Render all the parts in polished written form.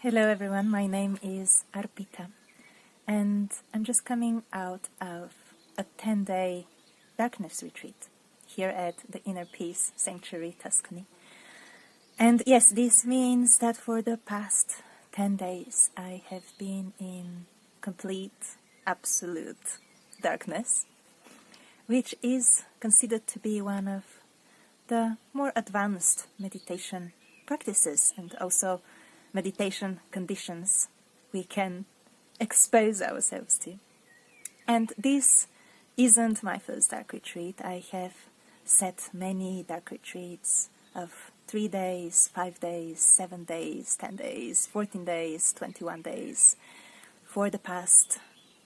Hello everyone, my name is Arpita and I'm just coming out of a 10-day darkness retreat here at the Inner Peace Sanctuary Tuscany. And yes, this means that for the past 10 days I have been in complete, absolute darkness, which is considered to be one of the more advanced meditation practices and also meditation conditions we can expose ourselves to. And this isn't my first dark retreat. I have set many dark retreats of 3 days, 5 days, 7 days, 10 days, 14 days, 21 days for the past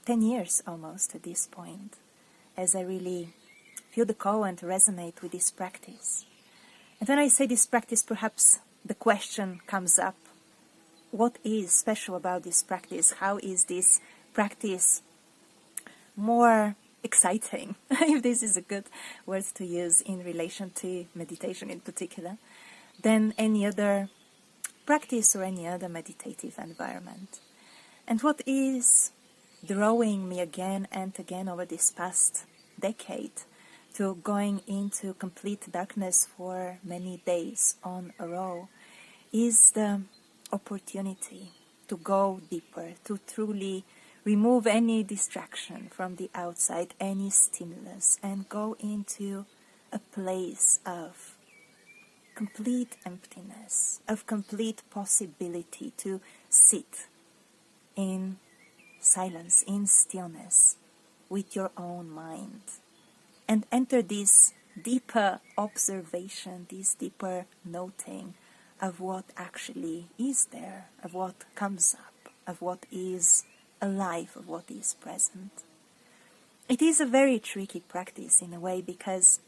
10 years almost at this point, as I really feel the call and resonate with this practice. And when I say this practice, perhaps the question comes up: what is special about this practice? How is this practice more exciting, if this is a good word to use in relation to meditation in particular, than any other practice or any other meditative environment? And what is drawing me again and again over this past decade to going into complete darkness for many days on a row is the opportunity to go deeper, to truly remove any distraction from the outside, any stimulus, and go into a place of complete emptiness, of complete possibility to sit in silence, in stillness, with your own mind, and enter this deeper observation, this deeper noting of what actually is there, of what comes up, of what is alive, of what is present. It is a very tricky practice in a way, because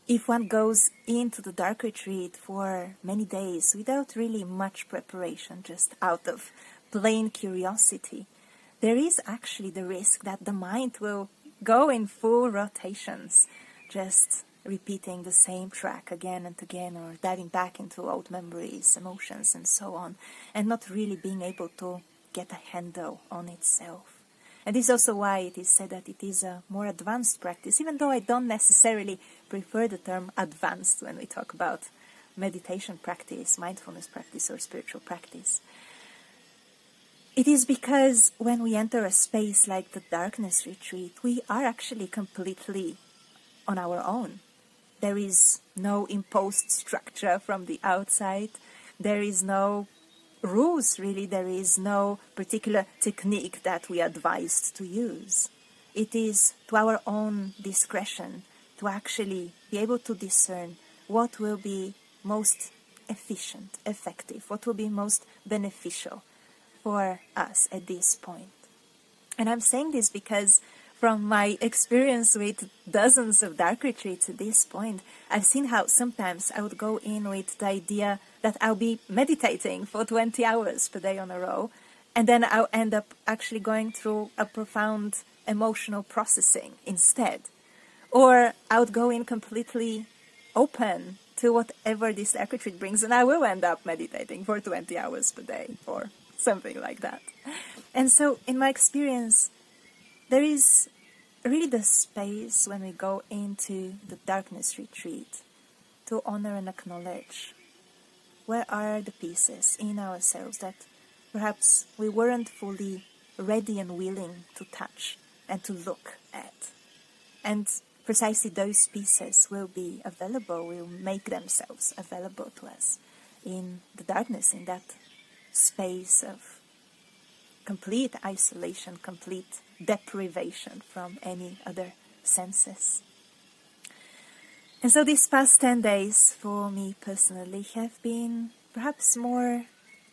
if one goes into the dark retreat for many days without really much preparation, just out of plain curiosity, there is actually the risk that the mind will go in full rotations, just repeating the same track again and again, or diving back into old memories, emotions, and so on, and not really being able to get a handle on itself. And this is also why it is said that it is a more advanced practice, even though I don't necessarily prefer the term advanced when we talk about meditation practice, mindfulness practice, or spiritual practice. It is because when we enter a space like the darkness retreat, we are actually completely on our own. There is no imposed structure from the outside. There is no rules, really. There is no particular technique that we are advised to use. It is to our own discretion to actually be able to discern what will be most efficient, effective, what will be most beneficial for us at this point. And I'm saying this because from my experience with dozens of dark retreats at this point, I've seen how sometimes I would go in with the idea that I'll be meditating for 20 hours per day on a row, and then I'll end up actually going through a profound emotional processing instead. Or I would go in completely open to whatever this dark retreat brings, and I will end up meditating for 20 hours per day, or something like that. And so, in my experience, there is really the space when we go into the darkness retreat to honor and acknowledge where are the pieces in ourselves that perhaps we weren't fully ready and willing to touch and to look at. And precisely those pieces will be available, will make themselves available to us in the darkness, in that space of complete isolation, complete deprivation from any other senses. And so these past 10 days for me personally have been perhaps more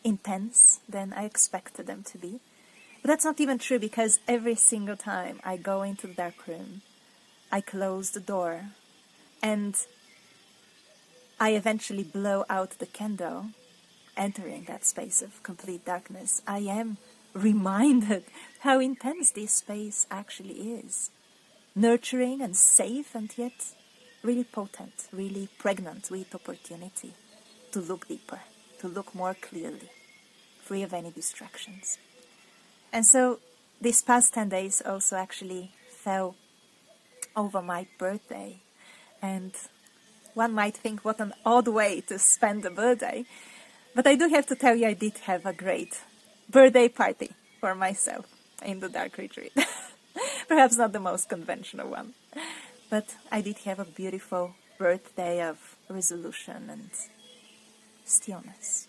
intense than I expected them to be. But that's not even true, because every single time I go into the dark room, I close the door and I eventually blow out the candle, entering that space of complete darkness. I am reminded how intense this space actually is. Nurturing and safe, and yet really potent, really pregnant with opportunity to look deeper, to look more clearly, free of any distractions. And so these past 10 days also actually fell over my birthday. And one might think what an odd way to spend a birthday. But I do have to tell you, I did have a great birthday party for myself in the dark retreat. Perhaps not the most conventional one. But I did have a beautiful birthday of resolution and stillness.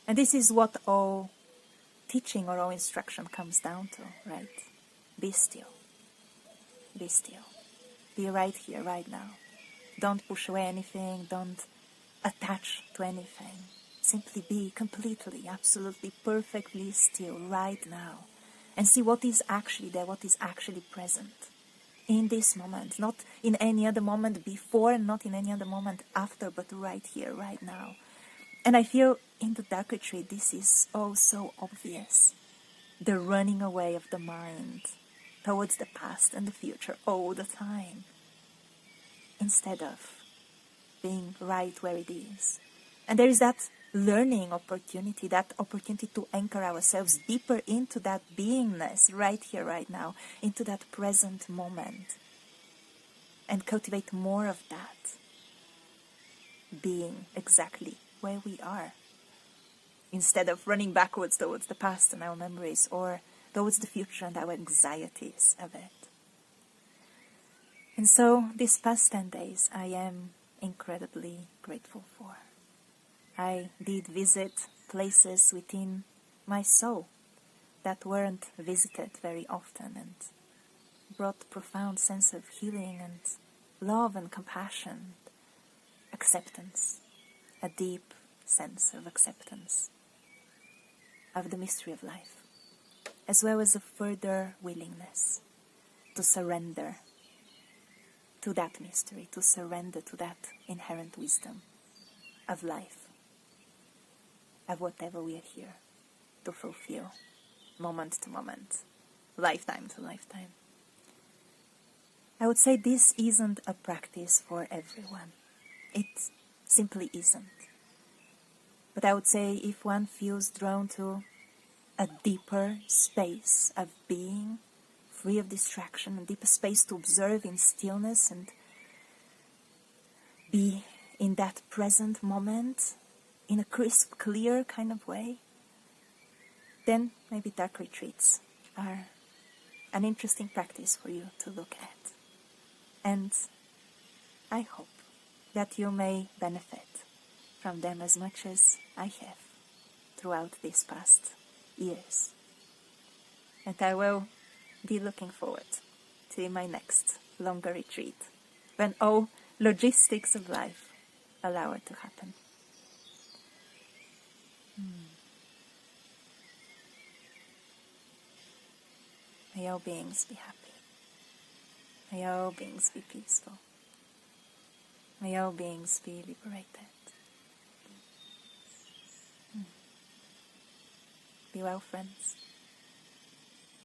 And this is what all teaching or all instruction comes down to, right? Be still. Be still. Be right here, right now. Don't push away anything. Don't attach to anything. Simply be completely, absolutely, perfectly still right now. And see what is actually there, what is actually present in this moment. Not in any other moment before, and not in any other moment after, but right here, right now. And I feel in the dark retreat, this is all so obvious. The running away of the mind towards the past and the future all the time, instead of being right where it is. And there is that learning opportunity, that opportunity to anchor ourselves deeper into that beingness right here, right now, into that present moment, and cultivate more of that, being exactly where we are, instead of running backwards towards the past and our memories, or towards the future and our anxieties of it. And so these past 10 days I am incredibly grateful for. I did visit places within my soul that weren't visited very often, and brought profound sense of healing and love and compassion, acceptance, a deep sense of acceptance of the mystery of life, as well as a further willingness to surrender to that mystery, to surrender to that inherent wisdom of life, of whatever we are here to fulfill, moment to moment, lifetime to lifetime. I would say this isn't a practice for everyone. It simply isn't. But I would say if one feels drawn to a deeper space of being, free of distraction, a deeper space to observe in stillness and be in that present moment in a crisp, clear kind of way, then maybe dark retreats are an interesting practice for you to look at. And I hope that you may benefit from them as much as I have throughout these past years. And I will be looking forward to my next longer retreat, when all logistics of life allow it to happen. May all beings be happy. May all beings be peaceful. May all beings be liberated. Be well, friends.